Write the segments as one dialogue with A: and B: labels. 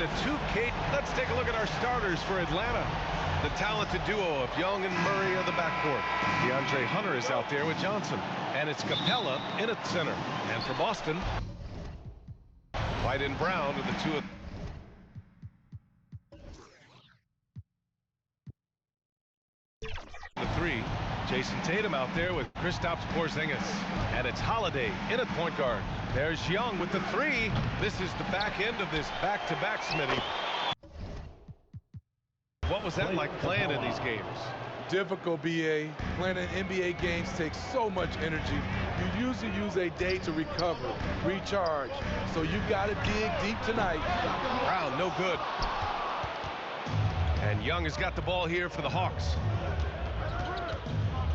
A: The two, Kate. Let's take a look at our starters for Atlanta. The talented duo of Young and Murray on the backcourt. DeAndre Hunter is out there with Johnson. And it's Capella in at center. And for Boston, White and Brown are the two of the three. Jason Tatum out there with Kristaps Porzingis. And it's Holiday in at point guard. There's Young with the three. This is the back end of this back-to-back, Smitty. What was that like playing in these games?
B: Difficult, BA. Playing in NBA games takes so much energy. You usually use a day to recover, recharge. So you got to dig deep tonight.
A: Brown, no good. And Young has got the ball here for the Hawks.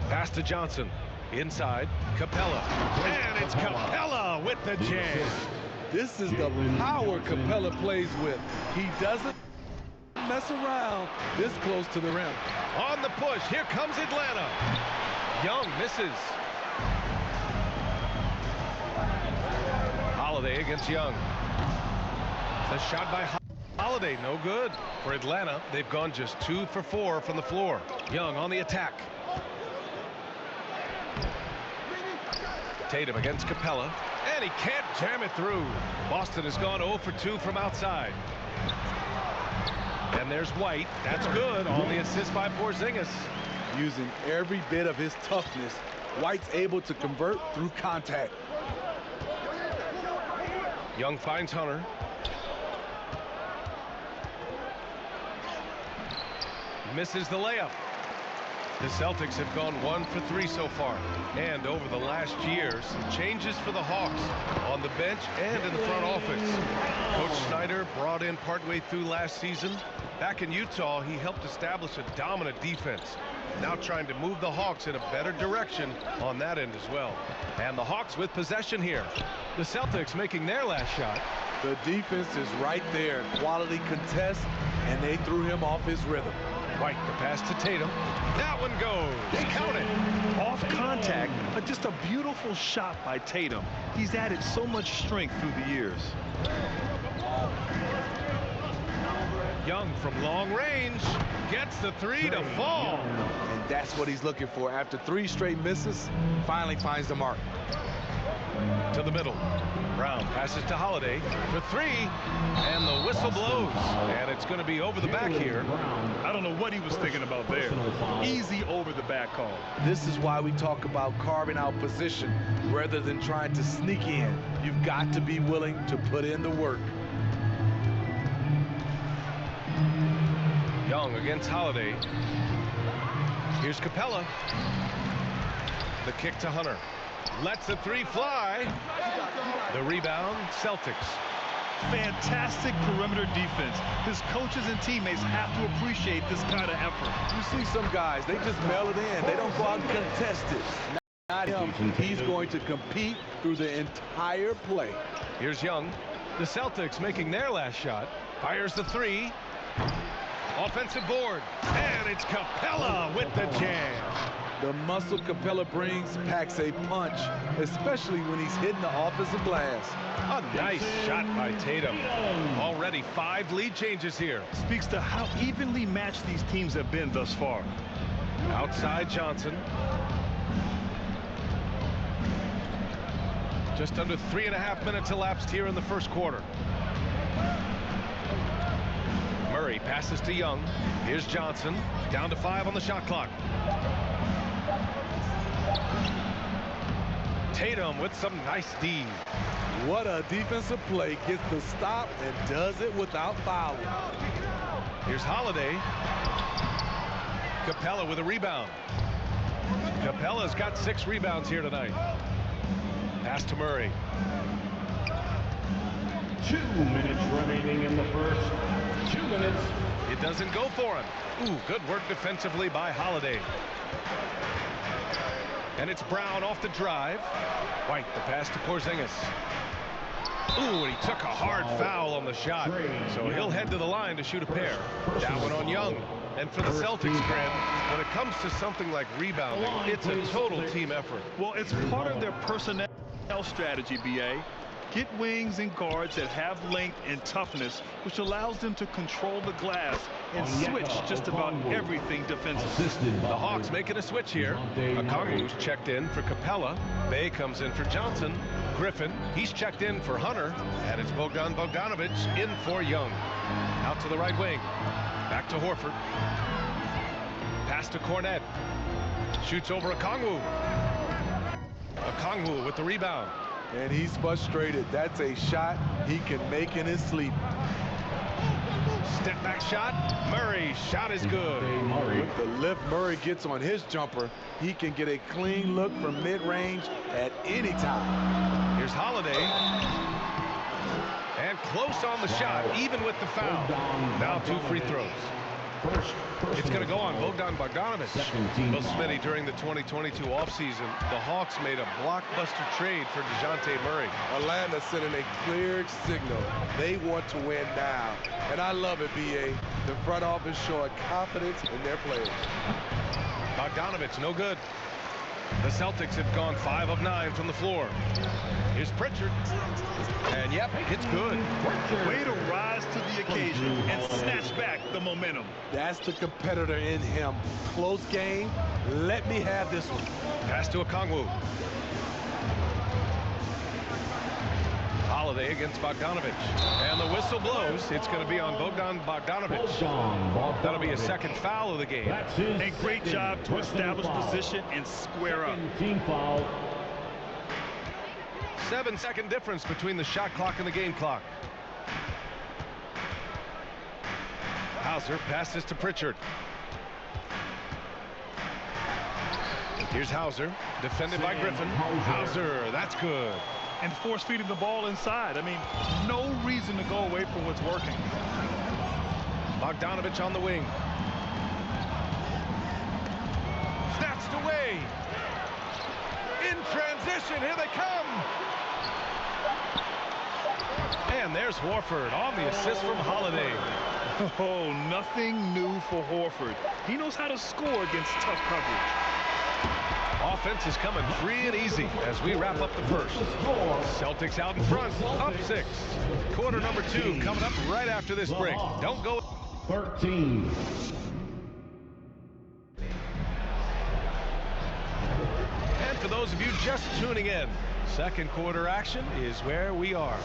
A: Pass to Johnson. Inside, Capella. And it's Capella with the jam.
B: This is the power Capella plays with. He doesn't mess around this close to the rim.
A: On the push, here comes Atlanta. Young misses. Holiday against Young. The shot by Holiday, no good. For Atlanta, they've gone just 2 for 4 from the floor. Young on the attack. Tatum against Capella, and he can't jam it through. Boston has gone 0 for 2 from outside. And there's White. That's good on the assist by Porzingis.
B: Using every bit of his toughness, White's able to convert through contact.
A: Young finds Hunter. Misses the layup. The Celtics have gone 1 for 3 so far. And over the last year, some changes for the Hawks on the bench and in the front office. Coach Snyder brought in partway through last season. Back in Utah, he helped establish a dominant defense. Now trying to move the Hawks in a better direction on that end as well. And the Hawks with possession here. The Celtics making their last shot.
B: The defense is right there. Quality contest, and they threw him off his rhythm.
A: White, the pass to Tatum. That one goes. Count it.
C: Off contact, but just a beautiful shot by Tatum. He's added so much strength through the years.
A: Young from long range gets the three to fall.
B: And that's what he's looking for. After 3 straight misses, finally finds the mark.
A: To the middle. Brown passes to Holiday for 3, and the whistle blows. And it's going to be over the back here.
C: I don't know what he was thinking about there. Easy over the back call.
B: This is why we talk about carving out position rather than trying to sneak in. You've got to be willing to put in the work.
A: Young against Holiday. Here's Capella. The kick to Hunter. Lets the 3 fly. The rebound, Celtics.
C: Fantastic perimeter defense. His coaches and teammates have to appreciate this kind of effort.
B: You see some guys, they just mail it in. They don't go out and contest it. Not him. He's going to compete through the entire play.
A: Here's Young. The Celtics making their last shot. Fires the 3. Offensive board. And it's Capella with the jam.
B: The muscle Capella brings packs a punch, especially when he's hitting the offensive glass.
A: A nice shot by Tatum. Already 5 lead changes here.
C: Speaks to how evenly matched these teams have been thus far.
A: Outside Johnson. Just under 3.5 minutes elapsed here in the first quarter. Murray passes to Young. Here's Johnson. Down to 5 on the shot clock. Tatum with some nice D.
B: What a defensive play. Gets the stop and does it without fouling.
A: Here's Holiday. Capella with a rebound. Capella's got 6 rebounds here tonight. Pass to Murray.
D: 2 minutes remaining in the first. 2 minutes.
A: It doesn't go for him. Ooh, good work defensively by Holiday. And it's Brown off the drive. White, the pass to Porzingis. Ooh, and he took a hard foul on the shot. So he'll head to the line to shoot a pair. That one on Young. And for the Celtics, Grant, when it comes to something like rebounding, it's a total team effort.
C: Well, it's part of their personnel strategy, BA. get wings and guards that have length and toughness, which allows them to control the glass and switch just about everything defensively.
A: The Hawks making a switch here. Okongwu's checked in for Capella. Bay comes in for Johnson. Griffin, he's checked in for Hunter. And it's Bogdan Bogdanovic in for Young. Out to the right wing. Back to Horford. Pass to Cornette. Shoots over Okongwu. Okongwu with the rebound.
B: And he's frustrated. That's a shot he can make in his sleep.
A: Step back shot. Murray's shot is good.
B: With the lift Murray gets on his jumper, he can get a clean look from mid-range at any time.
A: Here's Holiday. And close on the shot, even with the foul. Now 2 free throws. It's going to go on Bogdan Bogdanovic. Well, Smitty, during the 2022 offseason, the Hawks made a blockbuster trade for DeJounte Murray.
B: Atlanta sending a clear signal. They want to win now. And I love it, B.A. The front office showing confidence in their players.
A: Bogdanovic, no good. The Celtics have gone 5 of 9 from the floor. Here's Pritchard. And yep, it's good.
C: Way to rise to the occasion and snatch back the momentum.
B: That's the competitor in him. Close game. Let me have this one.
A: Pass to Okongwu. Holiday against Bogdanovic. And the whistle blows. It's going to be on Bogdan Bogdanovic. That'll be a second foul of the game.
C: A great job to establish position and square up.
A: 7-second difference between the shot clock and the game clock. Hauser passes to Pritchard. Here's Hauser, defended by Griffin. Hauser, that's good.
C: And force feeding the ball inside. I mean, no reason to go away from what's working.
A: Bogdanovic on the wing. Snatched away. In transition, here they come. And there's Horford on the assist from Holiday.
C: Oh, nothing new for Horford. He knows how to score against tough coverage.
A: Offense is coming free and easy as we wrap up the first. Celtics out in front, up 6. Quarter number 2 coming up right after this break. Don't go.
D: 13.
A: And for those of you just tuning in, second quarter action is where we are.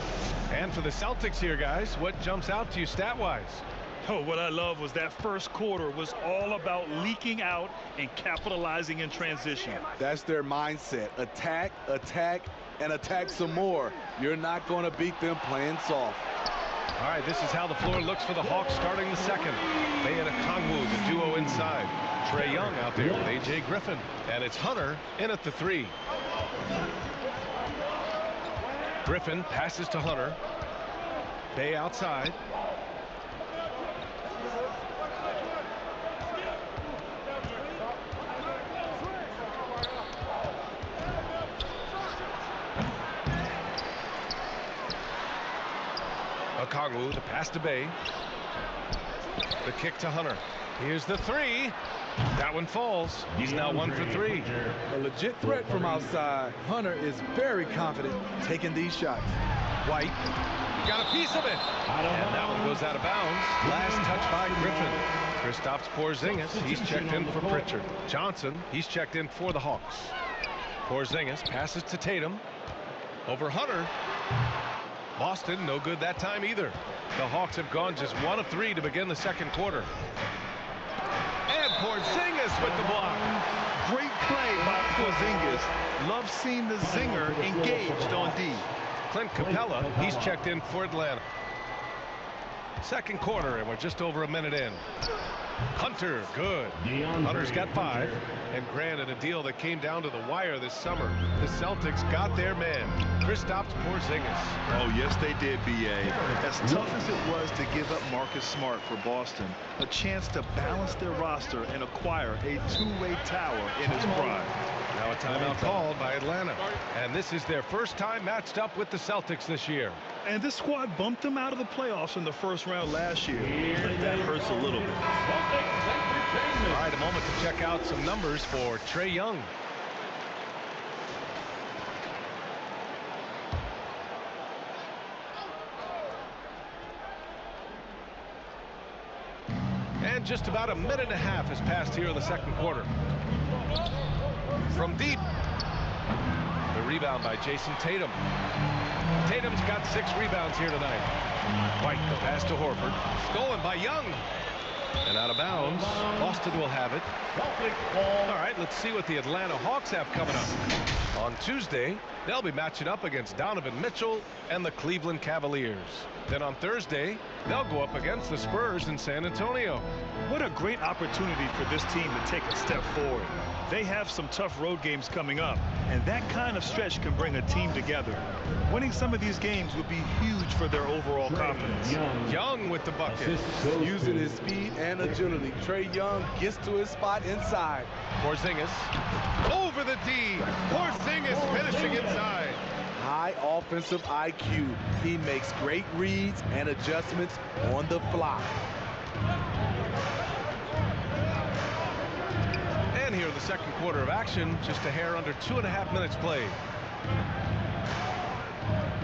A: And for the Celtics here, guys, what jumps out to you stat-wise?
C: Oh, what I love was that first quarter was all about leaking out and capitalizing in transition.
B: That's their mindset. Attack, attack, and attack some more. You're not going to beat them playing soft.
A: All right, this is how the floor looks for the Hawks starting the second. Bay and Okongwu, the duo inside. Trae Young out there with A.J. Griffin. And it's Hunter in at the 3. Griffin passes to Hunter. Bay outside. Okongwu, the pass to Bay. The kick to Hunter. Here's the 3. That one falls. He's now 1 for 3.
B: A legit threat from outside. Hunter is very confident taking these shots.
A: White got a piece of it. And that one goes out of bounds. Last touch by Griffin. Kristaps Porzingis, he's checked in for Pritchard. Johnson, he's checked in for the Hawks. Porzingis passes to Tatum. Over Hunter. Boston, no good that time either. The Hawks have gone just 1 of 3 to begin the second quarter. And Porzingis with the block.
C: Great play by Porzingis. Love seeing the zinger engaged on D.
A: Clint Capella, he's checked in for Atlanta. Second quarter, and we're just over a minute in. Hunter, good. Hunter's got 5. And granted, a deal that came down to the wire this summer. The Celtics got their man, Kristaps Porzingis.
C: Oh, yes, they did, B.A. As tough as it was to give up Marcus Smart for Boston, a chance to balance their roster and acquire a two-way tower in his prime.
A: Now a timeout called by Atlanta. And this is their first time matched up with the Celtics this year.
C: And this squad bumped them out of the playoffs in the first round last year. That hurts a little bit.
A: All right, a moment to check out some numbers for Trae Young. And just about a minute and a half has passed here in the second quarter. From deep. The rebound by Jason Tatum. Tatum's got 6 rebounds here tonight. White, the pass to Horford. Stolen by Young. And out of bounds. Boston will have it. All right, let's see what the Atlanta Hawks have coming up. On Tuesday, they'll be matching up against Donovan Mitchell and the Cleveland Cavaliers. Then on Thursday, they'll go up against the Spurs in San Antonio.
C: What a great opportunity for this team to take a step forward. They have some tough road games coming up, and that kind of stretch can bring a team together. Winning some of these games would be huge for their overall confidence.
A: Young with the bucket.
B: Using his speed and agility, Trae Young gets to his spot inside.
A: Porzingis over the D. Porzingis finishing inside.
B: High offensive IQ. He makes great reads and adjustments on the fly.
A: And here in the second quarter of action, just a hair under 2.5 minutes played.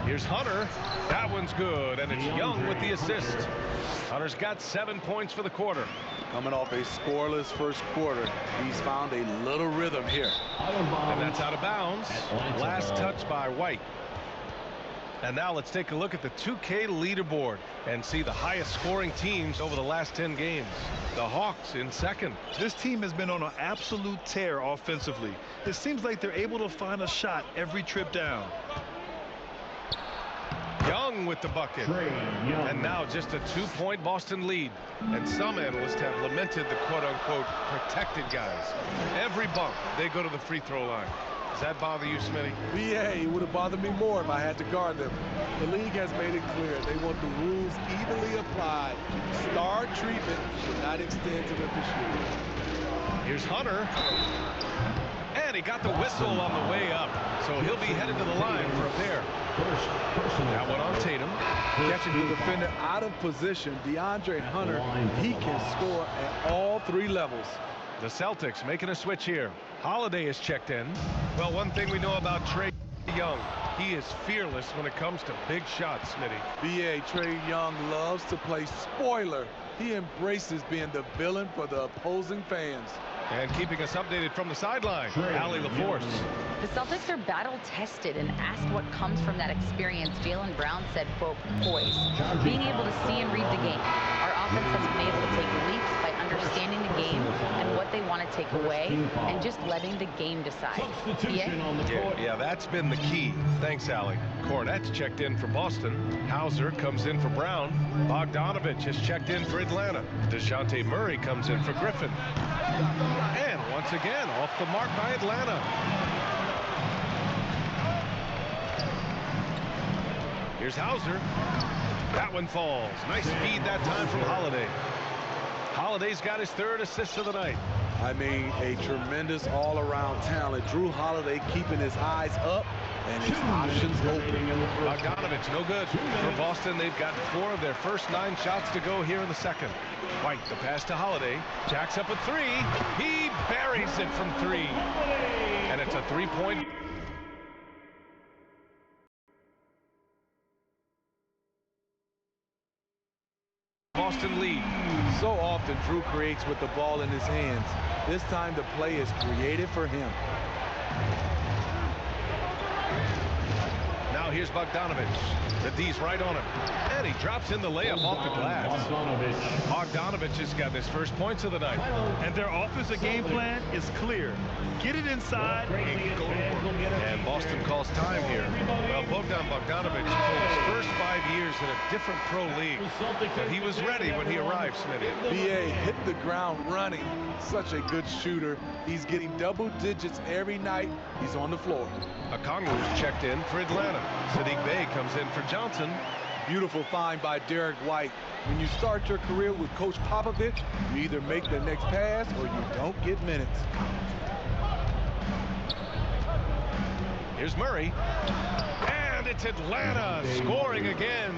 A: Here's Hunter. That one's good, and it's Young with the assist. Hunter's got 7 points for the quarter.
B: Coming off a scoreless first quarter, he's found a little rhythm here.
A: And that's out of bounds. Last touch by White. And now let's take a look at the 2K leaderboard and see the highest scoring teams over the last 10 games. The Hawks in second.
C: This team has been on an absolute tear offensively. It seems like they're able to find a shot every trip down.
A: Young with the bucket. And now just a 2-point Boston lead. And some analysts have lamented the quote-unquote protected guys. Every bump, they go to the free throw line. Does that bother you, Smitty?
B: BA, it would have bothered me more if I had to guard them. The league has made it clear they want the rules evenly applied. Star treatment should not extend to the officiating.
A: Here's Hunter. And he got the whistle on the way up. So he'll be headed to the line for a pair. That one on Tatum.
B: Catching the defender out of position, DeAndre Hunter, he can score at all 3 levels.
A: The Celtics making a switch here. Holiday is checked in. Well, one thing we know about Trae Young, he is fearless when it comes to big shots, Smitty.
B: BA, Trae Young loves to play spoiler. He embraces being the villain for the opposing fans.
A: And keeping us updated from the sideline, Allie LaForce.
E: The Celtics are battle-tested, and asked what comes from that experience, Jaylen Brown said, quote, poise. Being able to see and read the game. Our offense has been able to take leaps by understanding the game and what they want to take away and just letting the game decide.
A: Yeah, that's been the key. Thanks, Allie. Cornette's checked in for Boston. Hauser comes in for Brown. Bogdanovich has checked in for Atlanta. DeJounte Murray comes in for Griffin. And once again, off the mark by Atlanta. Here's Hauser. That one falls. Nice feed that time from Holiday. Holiday's got his 3rd assist of the night.
B: I mean, a tremendous all-around talent. Drew Holiday keeping his eyes up and his options open.
A: Bogdanovich, no good. For Boston, they've got 4 of their first 9 shots to go here in the second. White, the pass to Holiday. Jacks up a 3. He buries it from 3. And it's a 3-point. Boston lead.
B: So often, Drew creates with the ball in his hands. This time, the play is created for him.
A: Now here's Bogdanovich. The D's right on him. And he drops in the layup off the glass. Bogdanovich has got his first points of the night.
C: And their offensive game plan is clear. Get it inside and go to work.
A: And Boston calls time here. Well, Bogdanovich played his first 5 years in a different pro league. But he was ready when he arrived, Smitty.
B: BA hit the ground running. Such a good shooter. He's getting double digits every night he's on the floor.
A: Okongwu's checked in for Atlanta. Sadiq Bey comes in for Johnson.
B: Beautiful find by Derek White. When you start your career with Coach Popovich, you either make the next pass or you don't get minutes.
A: Here's Murray. And it's Atlanta scoring again.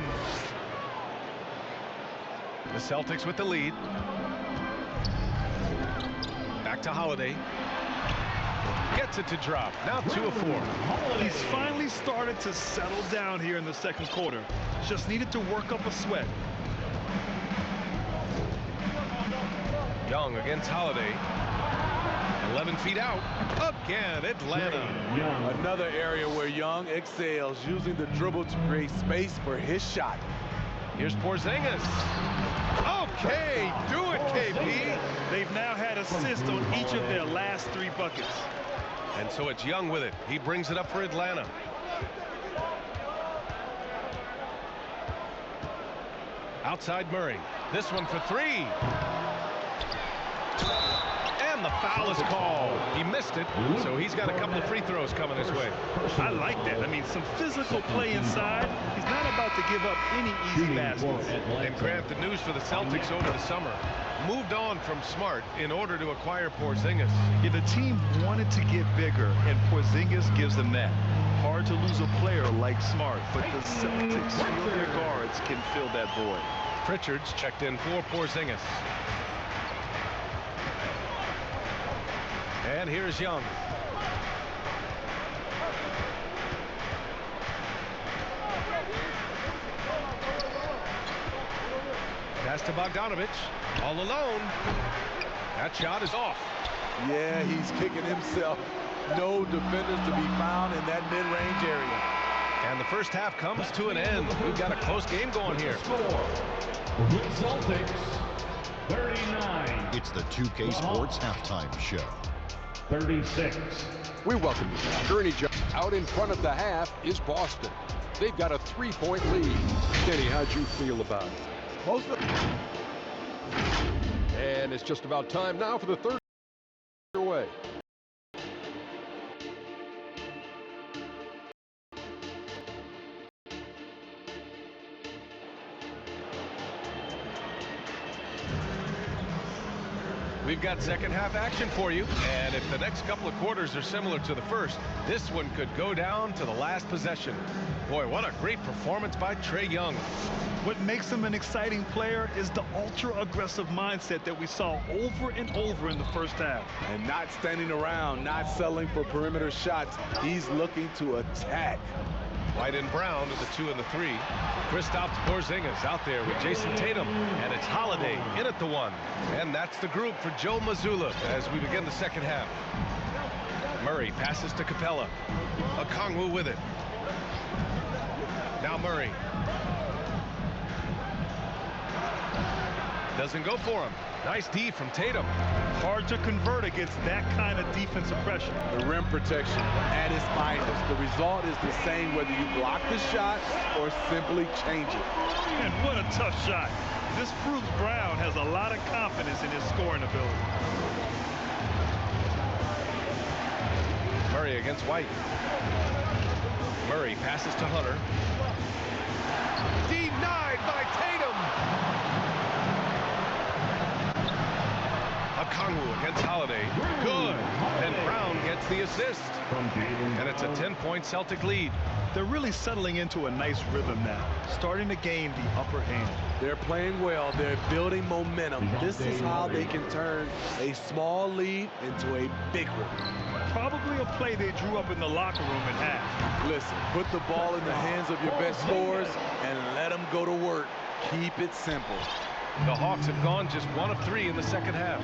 A: The Celtics with the lead. Back to Holiday. Gets it to drop. Now 2 of 4.
C: He's finally started to settle down here in the second quarter. Just needed to work up a sweat.
A: Young against Holiday. 11 feet out. Again, Atlanta.
B: Another area where Young excels, using the dribble to create space for his shot.
A: Here's Porzingis. Okay, do it, KP.
C: They've now had assists on each of their last 3 buckets.
A: And so it's Young with it. He brings it up for Atlanta. Outside Murray. This one for 3. And the foul is called. He missed it, so he's got a couple of free throws coming his way.
C: I like that. I mean, some physical play inside. He's not about to give up any easy baskets.
A: And Grant, the news for the Celtics over the summer, moved on from Smart in order to acquire Porzingis.
C: Yeah, the team wanted to get bigger, and Porzingis gives them that. Hard to lose a player like Smart, but the Celtics feel their guards can fill that void.
A: Pritchard's checked in for Porzingis. And here's Young. Pass to Bogdanovich. All alone. That shot is off.
B: Yeah, he's kicking himself. No defenders to be found in that mid-range area.
A: And the first half comes to an end. We've got a close game going here.
D: Celtics 39.
F: It's the 2K Sports Halftime Show.
D: 36.
G: We welcome you back. Gurney out in front of the half is Boston. They've got a 3-point lead. Kenny, how'd you feel about it? And it's just about time now for the third away.
A: We've got second half action for you, and if the next couple of quarters are similar to the first, this one could go down to the last possession. Boy, what a great performance by Trae Young.
C: What makes him an exciting player is the ultra-aggressive mindset that we saw over and over in the first half.
B: And not standing around, not settling for perimeter shots. He's looking to attack.
A: White and Brown to the 2 and the 3. Kristaps Porzingis out there with Jason Tatum, and it's Holiday in at the 1. And that's the group for Joe Mazzulla as we begin the second half. Murray passes to Capella. Okongwu with it. Now Murray. Doesn't go for him. Nice D from Tatum.
C: Hard to convert against that kind of defensive pressure.
B: The rim protection at its finest. The result is the same whether you block the shot or simply change it.
C: And what a tough shot. This proves Brown has a lot of confidence in his scoring ability.
A: Murray against White. Murray passes to Hunter. Denied by Tatum. Okongwu against Holiday. Good. And Brown gets the assist. And it's a 10-point Celtic lead.
C: They're really settling into a nice rhythm now, starting to gain the upper hand.
B: They're playing well. They're building momentum. This is how they can turn a small lead into a big one.
C: Probably a play they drew up in the locker room at half.
B: Listen, put the ball in the hands of your best scorers and let them go to work. Keep it simple.
A: The Hawks have gone just 1 of 3 in the second half.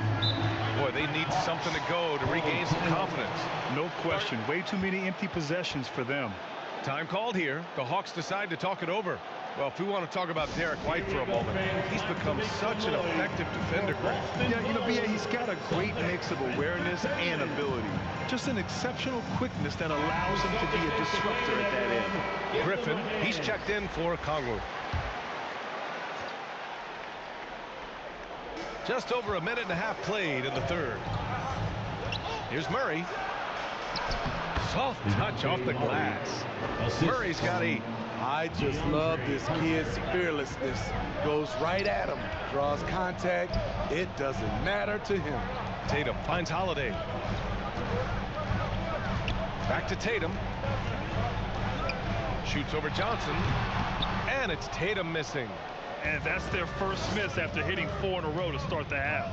A: Boy, they need something to go to regain some confidence.
C: No question. Way too many empty possessions for them.
A: Time called here. The Hawks decide to talk it over. Well, if we want to talk about Derek White for a moment, he's become such an effective defender.
C: Yeah, you know, B.A., he's got a great mix of awareness and ability. Just an exceptional quickness that allows him to be a disruptor at that end.
A: Griffin, he's checked in for Okongwu. Just over a minute and a half played in the third. Here's Murray. Soft touch off the glass. Murray's got 8.
B: I just love this kid's fearlessness. Goes right at him. Draws contact. It doesn't matter to him.
A: Tatum finds Holiday. Back to Tatum. Shoots over Johnson. And it's Tatum missing.
C: And that's their first miss after hitting 4 in a row to start the half.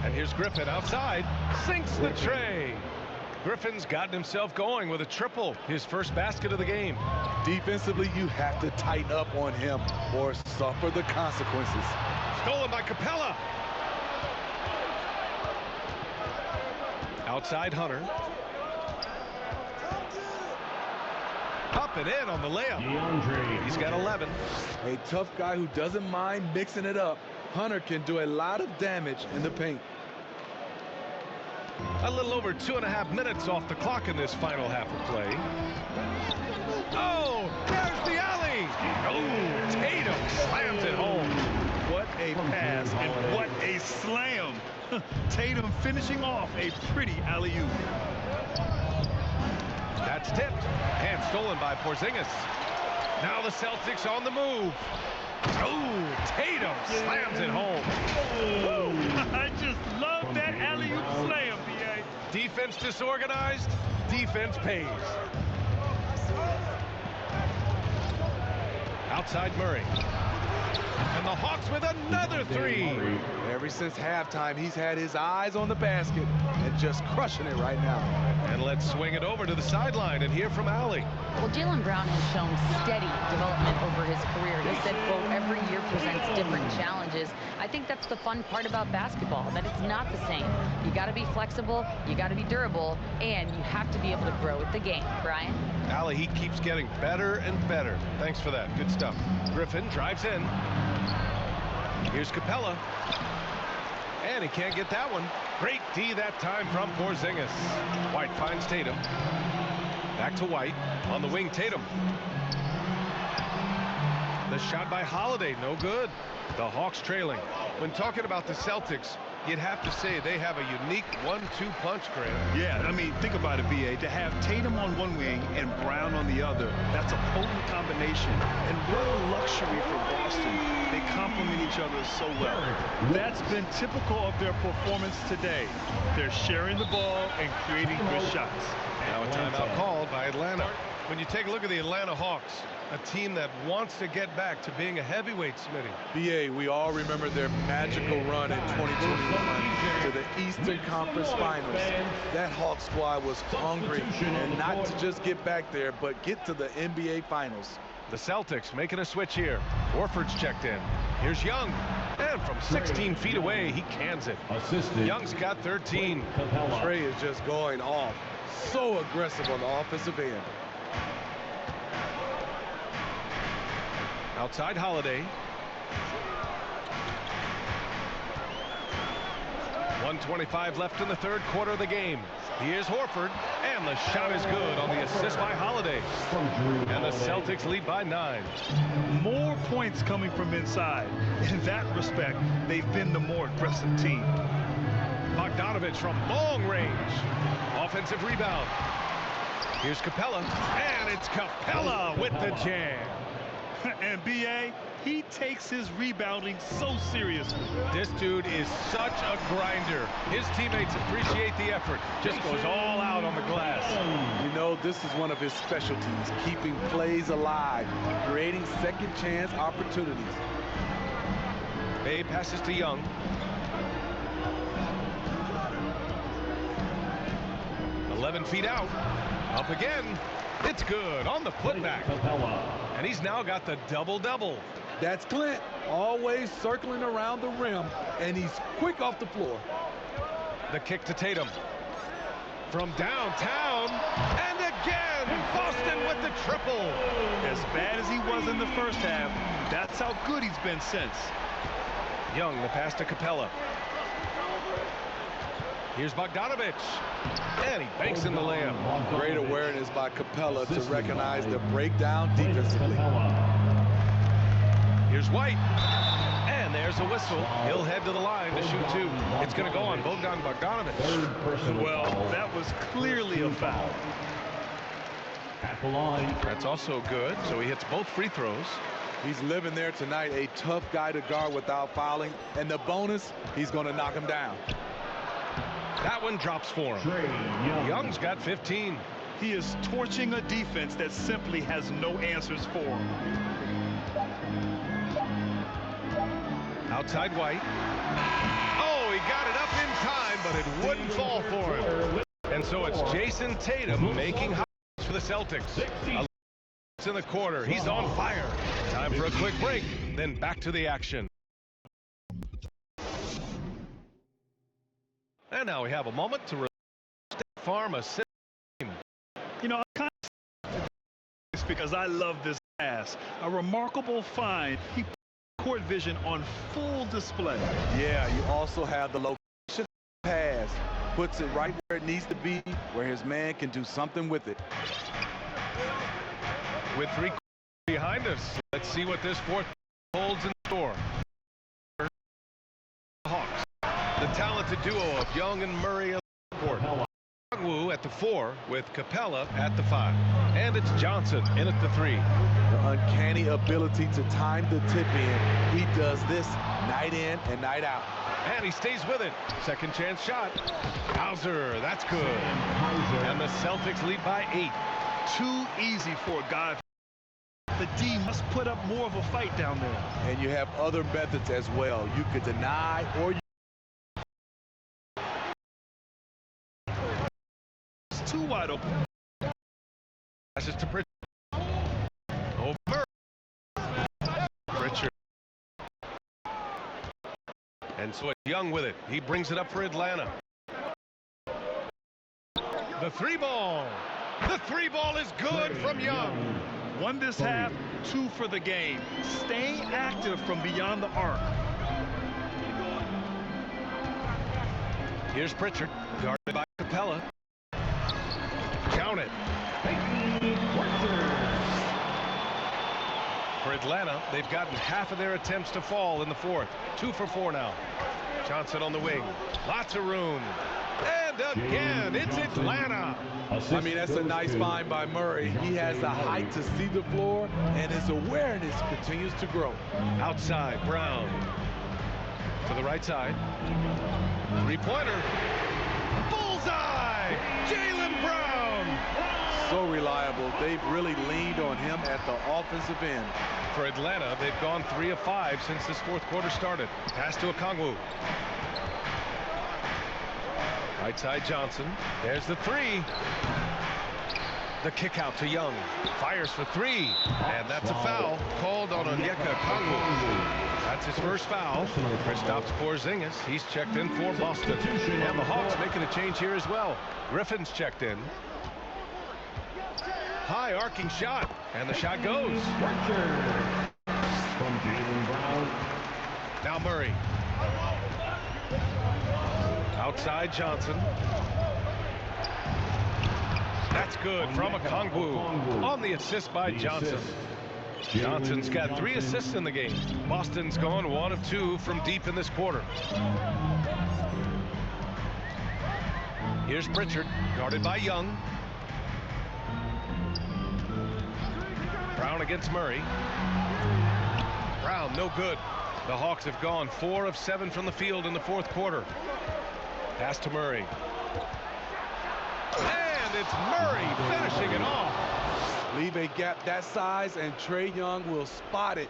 A: And here's Griffin outside. Sinks the tray. Griffin's gotten himself going with a triple, his first basket of the game.
B: Defensively, you have to tighten up on him or suffer the consequences.
A: Stolen by Capella. Outside Hunter. Up and in on the layup. He's got 11.
B: A tough guy who doesn't mind mixing it up. Hunter can do a lot of damage in the paint.
A: A little over 2.5 minutes off the clock in this final half of play. Oh, there's the alley. Oh, Tatum slams it home.
C: What a pass and what a slam. Tatum finishing off a pretty alley-oop.
A: That's tipped and stolen by Porzingis. Now the Celtics on the move. Oh, Tatum slams it home.
C: I just love that alley-oop slam, B.A.
A: Defense disorganized, defense pays. Outside Murray. And the Hawks with another three.
B: Ever since halftime, he's had his eyes on the basket and just crushing it right now.
A: And let's swing it over to the sideline and hear from Allie.
E: Well, Jaylen Brown has shown steady development over his career. He said, quote, every year presents different challenges. I think that's the fun part about basketball, that it's not the same. You got to be flexible, you got to be durable, and you have to be able to grow with the game. Brian?
A: Allie, he keeps getting better and better. Thanks for that. Good stuff. Griffin drives in. Here's Capella. And he can't get that one. Great D that time from Porzingis. White finds Tatum. Back to White. On the wing, Tatum. The shot by Holiday, no good. The Hawks trailing. When talking about the Celtics, you'd have to say they have a unique 1-2 punch, Grant.
C: Yeah, I mean, think about it, B.A. To have Tatum on one wing and Brown on the other, that's a potent combination. And what a luxury for Boston. They complement each other so well. That's been typical of their performance today. They're sharing the ball and creating good shots.
A: Now a timeout called by Atlanta. When you take a look at the Atlanta Hawks, a team that wants to get back to being a heavyweight, Smitty.
B: BA, we all remember their magical run in 2021 to the Eastern Conference Finals. That Hawks squad was hungry, and not to just get back there, but get to the NBA Finals.
A: The Celtics making a switch here. Horford's checked in. Here's Young. And from 16 feet away, he cans it. Young's got 13.
B: Trey is just going off. So aggressive on the offensive end.
A: Outside Holiday. 1:25 left in the third quarter of the game. Here's Horford, and the shot is good on the assist by Holiday. And the Celtics lead by 9.
C: More points coming from inside. In that respect, they've been the more aggressive team.
A: Bogdanovich from long range. Offensive rebound. Here's Capella, and it's Capella with the jam.
C: And B.A., he takes his rebounding so seriously.
A: This dude is such a grinder. His teammates appreciate the effort. Just goes all out on the glass.
B: You know, this is one of his specialties, keeping plays alive, creating second chance opportunities.
A: Bay passes to Young. "11 feet out. Up again. It's good on the putback. And he's now got the double-double.
B: That's Clint, always circling around the rim, and he's quick off the floor.
A: The kick to Tatum. From downtown, and again, Boston with the triple.
C: As bad as he was in the first half, that's how good he's been since.
A: Young, the pass to Capella. Here's Bogdanovich, and he banks in the layup.
B: Great awareness by Capella to recognize the breakdown defensively.
A: Here's White, and there's a whistle. He'll head to the line to shoot 2. It's going to go on Bogdanovich.
C: Well, that was clearly a foul.
D: At the line.
A: That's also good, so he hits both free throws.
B: He's living there tonight, a tough guy to guard without fouling, and the bonus, he's going to knock him down.
A: That one drops for him. Young's got 15.
C: He is torching a defense that simply has no answers for him.
A: Outside White. Oh, he got it up in time, but it wouldn't fall for him. And so it's Jason Tatum making highlights for the Celtics. In the quarter, he's on fire. Time for a quick break, then back to the action. And now we have a moment to Farm assist.
C: You know, I'm kind of it's because I love this pass. A remarkable find. He put court vision on full display.
B: Yeah, you also have the location pass. Puts it right where it needs to be, where his man can do something with it.
A: With 3 quarters behind us, let's see what this fourth holds in store. Hawks, the talented duo of Young and Murray at the court. Kongwu at the 4 with Capella at the 5. And it's Johnson in at the 3.
B: The uncanny ability to time the tip in. He does this night in and night out.
A: And he stays with it. Second chance shot. Hauser, that's good. And the Celtics lead by 8.
C: Too easy for a guy. The D must put up more of a fight down there.
B: And you have other methods as well. You could deny or
C: It's too wide open.
A: Passes to Pritchard. Over. Pritchard. And so it's Young with it. He brings it up for Atlanta. The 3 ball. The 3 ball is good from Young.
C: 1 this half, 2 for the game. Stay active from beyond the arc.
A: Here's Pritchard, guarded by Capella. Count it. For Atlanta, they've gotten half of their attempts to fall in the 4th. 2 for 4 now. Johnson on the wing. Lots of room. And again, it's Atlanta.
B: I mean, that's a nice find by Murray. He has the height to see the floor, and his awareness continues to grow.
A: Outside, Brown. To the right side. 3-pointer. Bullseye! Jaylen Brown!
B: So reliable. They've really leaned on him at the offensive end.
A: For Atlanta, they've gone 3 of 5 since this 4th quarter started. Pass to Okongwu. Right side Johnson. There's the 3. The kick out to Young. Fires for 3. And that's a foul called on Onyeka Okongwu. That's his first foul. Kristaps Porzingis. He's checked in for Boston. And the Hawks making a change here as well. Griffin's checked in. High arcing shot. And the shot goes. Now Murray. Outside Johnson. That's good from Okongwu on the assist by Johnson. Johnson's got 3 assists in the game. Boston's gone 1 of 2 from deep in this quarter. Here's Pritchard, guarded by Young. Brown against Murray. Brown, no good. The Hawks have gone 4 of 7 from the field in the 4th quarter. Pass to Murray. And it's Murray finishing it off.
B: Leave a gap that size, and Trae Young will spot it,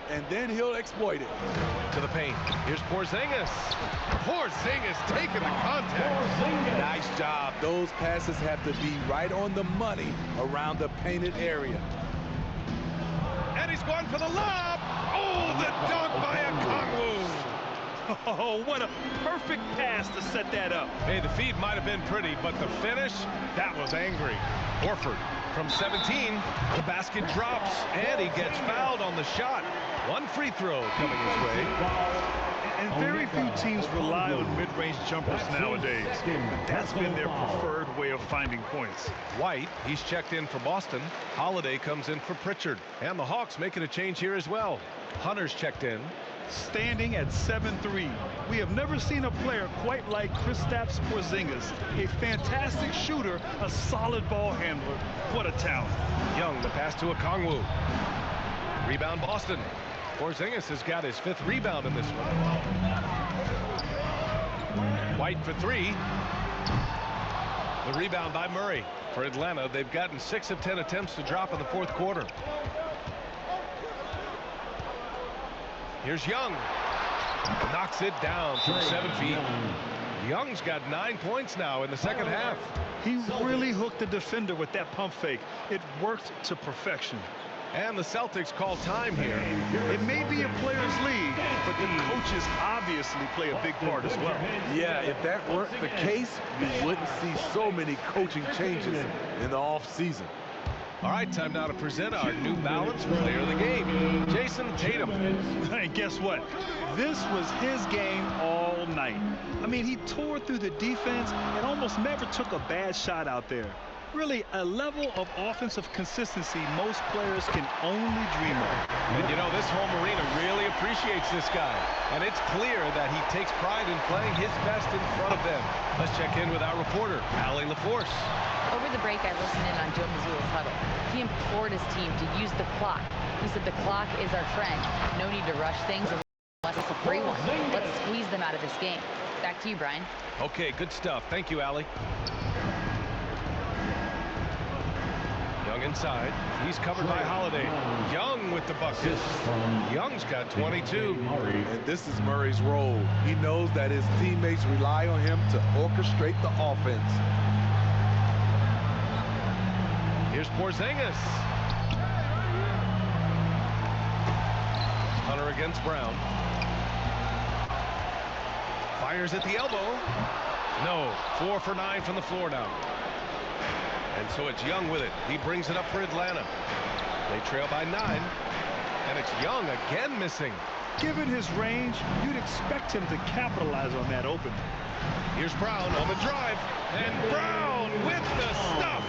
B: and then he'll exploit it.
A: To the paint. Here's Porzingis. Porzingis taking the contact.
B: Nice job. Those passes have to be right on the money around the painted area.
A: And he's going for the lob. Oh, the dunk by Okongwu.
C: Oh, what a perfect pass to set that up.
A: Hey, the feed might have been pretty, but the finish, that was angry. Horford from 17. The basket drops, and he gets fouled on the shot. 1 free throw coming his way.
C: And very few teams rely on mid-range jumpers nowadays. That's been their preferred way of finding points.
A: White, he's checked in for Boston. Holiday comes in for Pritchard. And the Hawks making a change here as well. Hunter's checked in.
C: Standing at 7'3", we have never seen a player quite like Kristaps Porzingis. A fantastic shooter, a solid ball handler. What a talent.
A: Young, the pass to Okongwu. Rebound Boston. Porzingis has got his 5th rebound in this one. White for 3. The rebound by Murray. For Atlanta, they've gotten 6 of 10 attempts to drop in the 4th quarter. Here's Young. Knocks it down from 7 feet. Young's got 9 points now in the 2nd half.
C: He really hooked the defender with that pump fake. It worked to perfection.
A: And the Celtics call time here.
C: It may be a players' league, but the coaches obviously play a big part as well.
B: Yeah, if that weren't the case, we wouldn't see so many coaching changes in the offseason.
A: All right, time now to present our New Balance Player of the Game, Jason Tatum.
C: And guess what? This was his game all night. I mean, he tore through the defense and almost never took a bad shot out there. Really, a level of offensive consistency most players can only dream of.
A: And you know, this home arena really appreciates this guy. And it's clear that he takes pride in playing his best in front of them. Let's check in with our reporter, Allie LaForce.
E: Over the break, I listened in on Joe Mazzulla's huddle. He implored his team to use the clock. He said the clock is our friend. No need to rush things unless it's a free one. Let's squeeze them out of this game. Back to you, Brian.
A: Okay, good stuff. Thank you, Allie. Young inside. He's covered by Holiday. Young with the bucket. Young's got 22.
B: And this is Murray's role. He knows that his teammates rely on him to orchestrate the offense.
A: Here's Porzingis. Hunter against Brown. Fires at the elbow. No. 4 for 9 from the floor now. And so it's Young with it. He brings it up for Atlanta. They trail by 9. And it's Young again missing.
C: Given his range, you'd expect him to capitalize on that opening.
A: Here's Brown on the drive. And Brown with the stuff.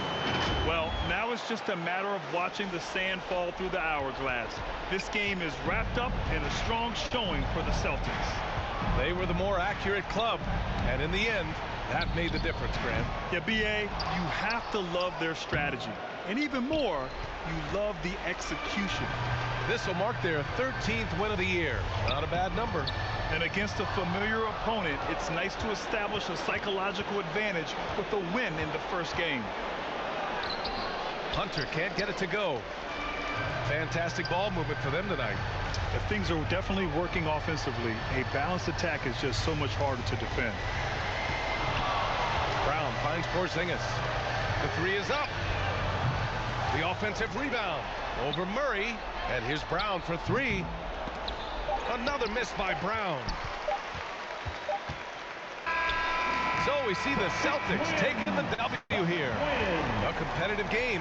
C: Well, now it's just a matter of watching the sand fall through the hourglass. This game is wrapped up in a strong showing for the Celtics.
A: They were the more accurate club. And in the end, that made the difference, Grant.
C: Yeah, B.A., you have to love their strategy. And even more, you love the execution.
A: This will mark their 13th win of the year. Not a bad number.
C: And against a familiar opponent, it's nice to establish a psychological advantage with a win in the first game.
A: Hunter can't get it to go. Fantastic ball movement for them tonight.
C: If things are definitely working offensively, a balanced attack is just so much harder to defend.
A: Brown finds Porzingis. The three is up. The offensive rebound over Murray. And here's Brown for 3. Another miss by Brown. So we see the Celtics taking the W here. A competitive game.